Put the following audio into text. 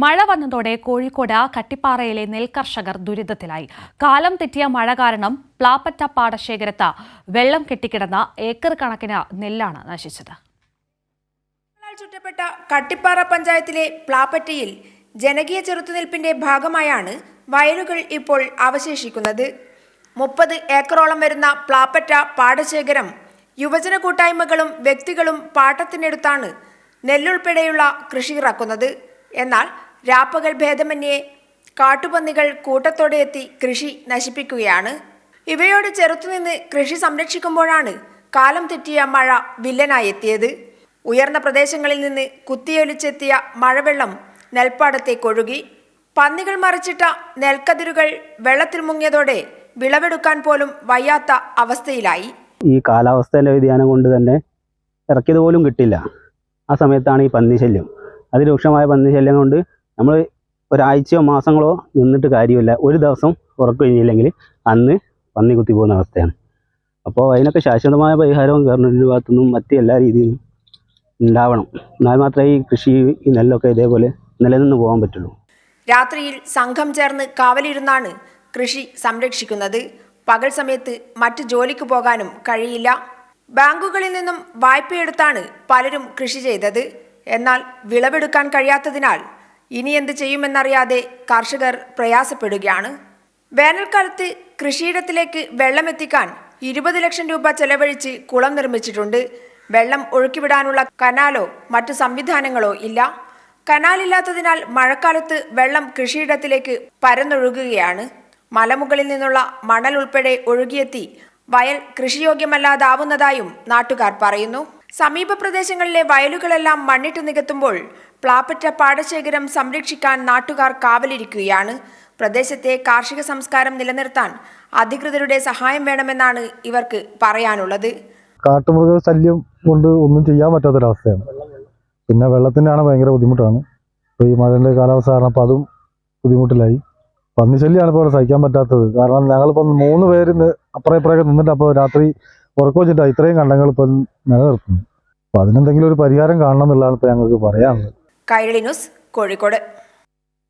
മഴ വന്നതോടെ കോഴിക്കോട് കട്ടിപ്പാറയിലെ നെൽകർഷകർ ദുരിതത്തിലായി. കാലം തെറ്റിയ മഴ കാരണം പ്ലാപ്പറ്റ പാടശേഖരത്ത് വെള്ളം കെട്ടിക്കിടന്ന ഏക്കർ കണക്കിന് നെല്ലാണ് നശിച്ചത്. ചുറ്റപ്പെട്ട കട്ടിപ്പാറ പഞ്ചായത്തിലെ പ്ലാപ്പറ്റയിൽ ജനകീയ ചെറുത്തുനിൽപ്പിന്റെ ഭാഗമായാണ് വയലുകൾ ഇപ്പോൾ അവശേഷിക്കുന്നത്. 30 ഏക്കറോളം വരുന്ന പ്ലാപ്പറ്റ പാടശേഖരം യുവജന കൂട്ടായ്മകളും വ്യക്തികളും പാട്ടത്തിനെടുത്താണ് നെല്ലുൾപ്പെടെയുള്ള കൃഷി ഇറക്കുന്നത്. എന്നാൽ രാപ്പകൽ ഭേദമന്യേ കാട്ടുപന്നികൾ കൂട്ടത്തോടെ എത്തി കൃഷി നശിപ്പിക്കുകയാണ്. ഇവയോട് ചെറുത്തുനിന്ന് കൃഷി സംരക്ഷിക്കുമ്പോഴാണ് കാലം തെറ്റിയ മഴ വില്ലനായി എത്തിയത്. ഉയർന്ന പ്രദേശങ്ങളിൽ നിന്ന് കുത്തിയൊലിച്ചെത്തിയ മഴവെള്ളം നെൽപ്പാടത്തേക്കൊഴുകി. പന്നികൾ മറിച്ചിട്ട നെൽക്കതിരുകൾ വെള്ളത്തിൽ മുങ്ങിയതോടെ വിളവെടുക്കാൻ പോലും വയ്യാത്ത അവസ്ഥയിലായി. ഈ കാലാവസ്ഥയിലെ വ്യതിയാനം കൊണ്ട് തന്നെ ഇറക്കിയത് പോലും കിട്ടില്ല. ആ സമയത്താണ് ഈ പന്നിശല്യം. അതിരൂക്ഷമായ പന്നിശല്യം കൊണ്ട് നമ്മൾ ഒരാഴ്ചയോ മാസങ്ങളോ നിന്നിട്ട് കാര്യമില്ല. ഒരു ദിവസം ഉറക്കമില്ലെങ്കിൽ അന്ന് പന്നി കുത്തി പോകുന്ന അവസ്ഥയാണ്. അപ്പോൾ അതിനൊക്കെ ശാശ്വതമായ പരിഹാരവും ഗവൺമെൻറ്റിൻ്റെ ഭാഗത്തുനിന്നും മറ്റ് എല്ലാ രീതിയിലും ഉണ്ടാവണം. എന്നാൽ മാത്രമേ ഈ കൃഷി ഈ നെല്ലൊക്കെ ഇതേപോലെ നിലനിന്ന് പോകാൻ പറ്റുള്ളൂ. രാത്രിയിൽ സംഘം ചേർന്ന് കാവലിരുന്നാണ് കൃഷി സംരക്ഷിക്കുന്നത്. പകൽ സമയത്ത് മറ്റ് ജോലിക്ക് പോകാനും കഴിയില്ല. ബാങ്കുകളിൽ നിന്നും വായ്പയെടുത്താണ് പലരും കൃഷി ചെയ്തത്. എന്നാൽ വിളവെടുക്കാൻ കഴിയാത്തതിനാൽ ഇനി എന്ത് ചെയ്യുമെന്നറിയാതെ കർഷകർ പ്രയാസപ്പെടുകയാണ്. വേനൽക്കാലത്ത് കൃഷിയിടത്തിലേക്ക് വെള്ളമെത്തിക്കാൻ 20 ലക്ഷം രൂപ ചെലവഴിച്ച് കുളം നിർമ്മിച്ചിട്ടുണ്ട്. വെള്ളം ഒഴുക്കിവിടാനുള്ള കനാലോ മറ്റു സംവിധാനങ്ങളോ ഇല്ല. കനാലില്ലാത്തതിനാൽ മഴക്കാലത്ത് വെള്ളം കൃഷിയിടത്തിലേക്ക് പരന്നൊഴുകുകയാണ്. മലമുകളിൽ നിന്നുള്ള മണൽ ഉൾപ്പെടെ ഒഴുകിയെത്തി വയൽ കൃഷിയോഗ്യമല്ലാതാവുന്നതായും നാട്ടുകാർ പറയുന്നു. സമീപ പ്രദേശങ്ങളിലെ വയലുകളെല്ലാം മണ്ണിട്ട് നികത്തുമ്പോൾ പ്ലാപ്പറ്റ പാടശേഖരം സംരക്ഷിക്കാൻ നാട്ടുകാർ കാവലിരിക്കുകയാണ്. പ്രദേശത്തെ കാർഷിക സംസ്കാരം നിലനിർത്താൻ അധികൃതരുടെ സഹായം വേണമെന്നാണ് ഇവർക്ക് പറയാനുള്ളത്. കാട്ടുമൃഗ ശല്യം കൊണ്ട് ഒന്നും ചെയ്യാൻ പറ്റാത്തൊരവസ്ഥയാണ്. പിന്നെ വെള്ളത്തിനാണ് ഭയങ്കര ബുദ്ധിമുട്ടാണ്. ഇപ്പോൾ ഈ മഴയുടെ കാലാവസ്ഥ കാരണം അപ്പോൾ അതും ബുദ്ധിമുട്ടിലായി. പന്നിശല്യമാണ് ഇപ്പോൾ സഹിക്കാൻ പറ്റാത്തത്. കാരണം ഞങ്ങളിപ്പം 3 പേര് അപ്പുറം ഇപ്പുറമൊക്കെ നിന്നിട്ട് അപ്പോൾ രാത്രി ഉറക്കം വെച്ചിട്ടാണ് ഇത്രയും കണ്ടങ്ങൾ ഇപ്പം നിലനിർത്തുന്നത്. അപ്പോൾ അതിനെന്തെങ്കിലും ഒരു പരിഹാരം കാണണം എന്നുള്ളതാണ് ഇപ്പോൾ ഞങ്ങൾക്ക് പറയാനുള്ളത്. കൈരളി ന്യൂസ്, കോഴിക്കോട്.